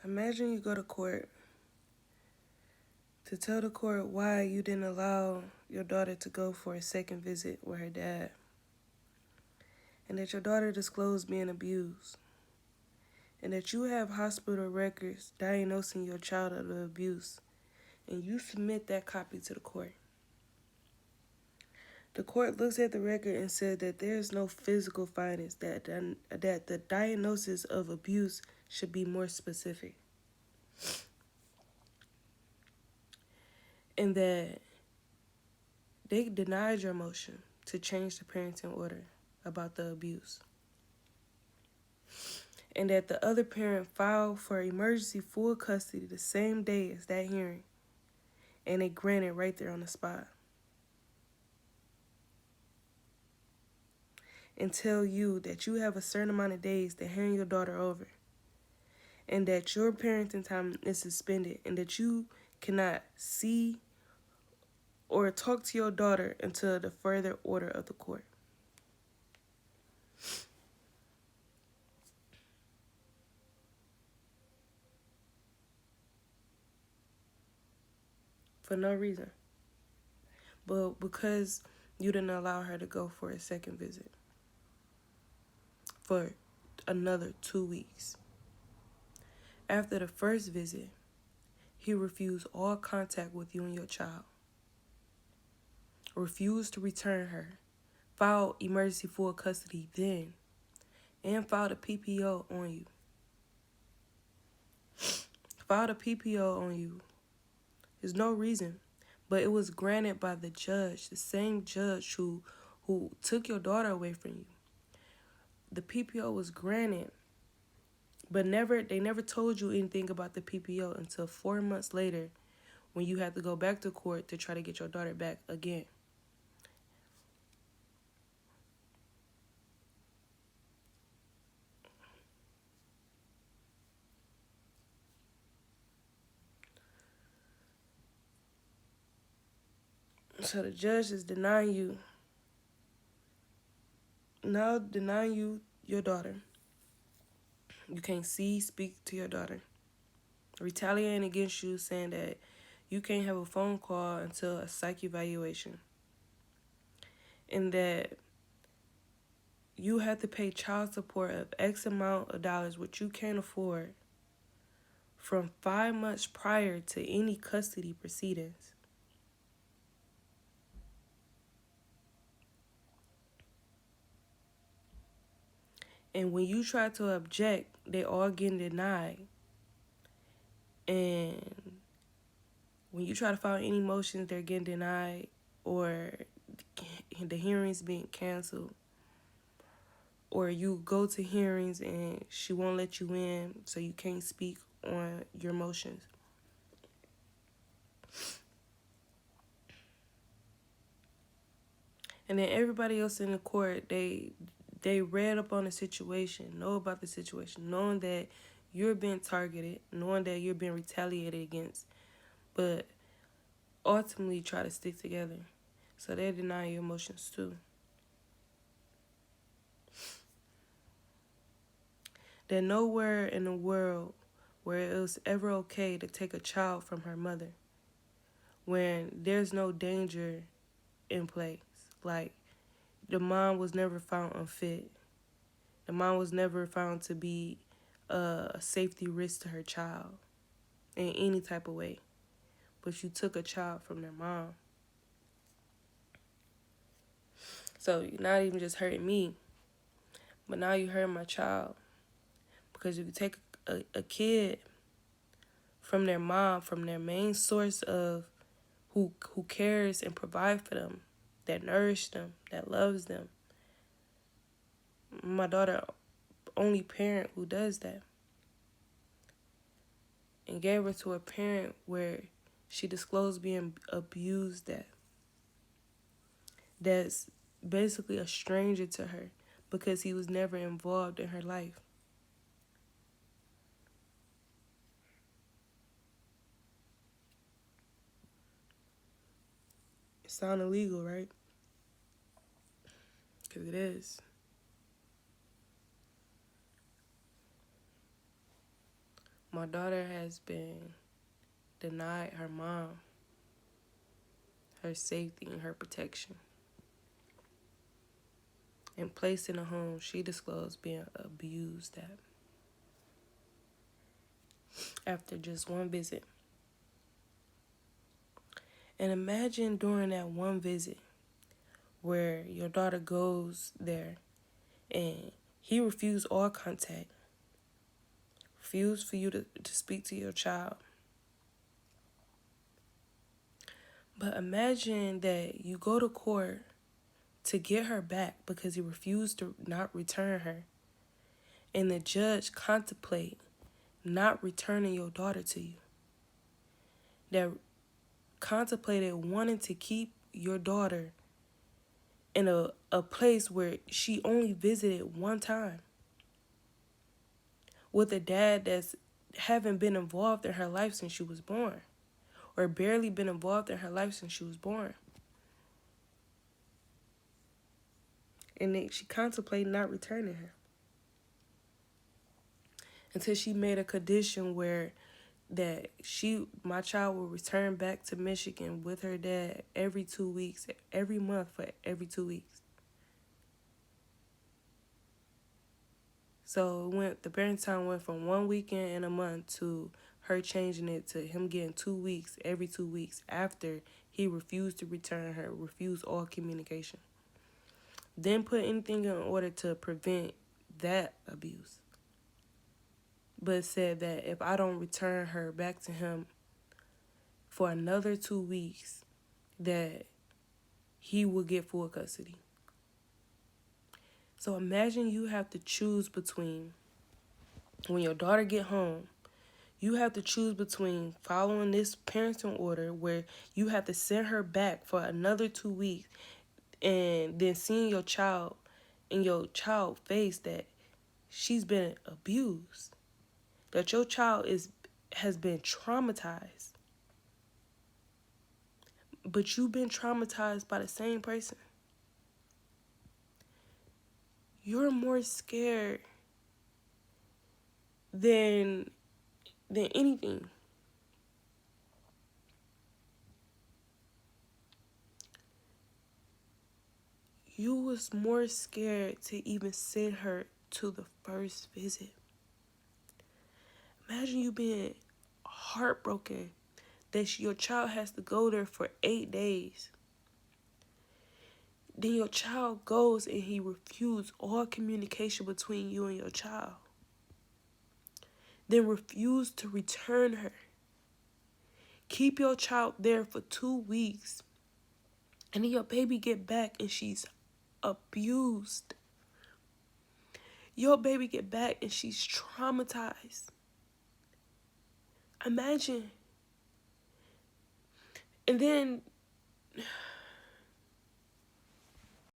Imagine you go to court to tell the court why you didn't allow your daughter to go for a second visit with her dad, and that your daughter disclosed being abused, and that you have hospital records diagnosing your child of the abuse, and you submit that copy to the court. The court looks at the record and said that there is no physical findings, that the diagnosis of abuse should be more specific, and that they denied your motion to change the parenting order about the abuse, and that the other parent filed for emergency full custody the same day as that hearing, and they granted right there on the spot, and tell you that you have a certain amount of days to hand your daughter over, and that your parenting time is suspended, and that you cannot see or talk to your daughter until the further order of the court. For no reason. But because you didn't allow her to go for a second visit for another 2 weeks. After the first visit, he refused all contact with you and your child, refused to return her, filed emergency full custody then, and filed a PPO on you. Filed a PPO on you. There's no reason, but it was granted by the judge, the same judge who took your daughter away from you. The PPO was granted, but they never told you anything about the PPO until 4 months later, when you had to go back to court to try to get your daughter back again. So the judge is denying you your daughter. You can't speak to your daughter. Retaliating against you, saying that you can't have a phone call until a psych evaluation. And that you have to pay child support of X amount of dollars, which you can't afford, from 5 months prior to any custody proceedings. And when you try to object, they all getting denied. And when you try to file any motions, they're getting denied, or the hearings being canceled. Or you go to hearings and she won't let you in, so you can't speak on your motions. And then everybody else in the court, they read up on the situation, know about the situation, knowing that you're being targeted, knowing that you're being retaliated against, but ultimately try to stick together. So they deny your emotions too. That nowhere in the world where it was ever okay to take a child from her mother when there's no danger in place. Like, the mom was never found unfit. The mom was never found to be a safety risk to her child in any type of way. But you took a child from their mom. So you're not even just hurting me, but now you hurt my child. Because if you take a kid from their mom, from their main source of who cares and provides for them, that nourishes them, that loves them. My daughter, only parent who does that. And gave her to a parent where she disclosed being abused at. That's basically a stranger to her because he was never involved in her life. It sounds illegal, right? Because it is. My daughter has been denied her mom, her safety, and her protection, and placed in a home she disclosed being abused at after just one visit. And imagine during that one visit where your daughter goes there and he refused all contact, refused for you to speak to your child. But imagine that you go to court to get her back because he refused to not return her, and the judge contemplate not returning your daughter to you. That contemplated wanting to keep your daughter in a place where she only visited one time, with a dad that's haven't been involved in her life since she was born, or barely been involved in her life since she was born. And she contemplated not returning her until she made a condition where that my child will return back to Michigan with her dad every 2 weeks, every month for every 2 weeks. So the parenting time went from 1 weekend in a month to her changing it to him getting 2 weeks every 2 weeks after he refused to return her, refused all communication. Then put anything in order to prevent that abuse. But said that if I don't return her back to him for another 2 weeks, that he will get full custody. So imagine you have to choose between, when your daughter get home, you have to choose between following this parenting order where you have to send her back for another 2 weeks and then seeing your child in your child's face that she's been abused, that your child has been traumatized, but you've been traumatized by the same person. You're more scared than anything. You was more scared to even send her to the first visit. Imagine you being heartbroken that your child has to go there for 8 days. Then your child goes and he refused all communication between you and your child. Then refused to return her. Keep your child there for 2 weeks. And then your baby get back and she's abused. Your baby get back and she's traumatized. Imagine. And then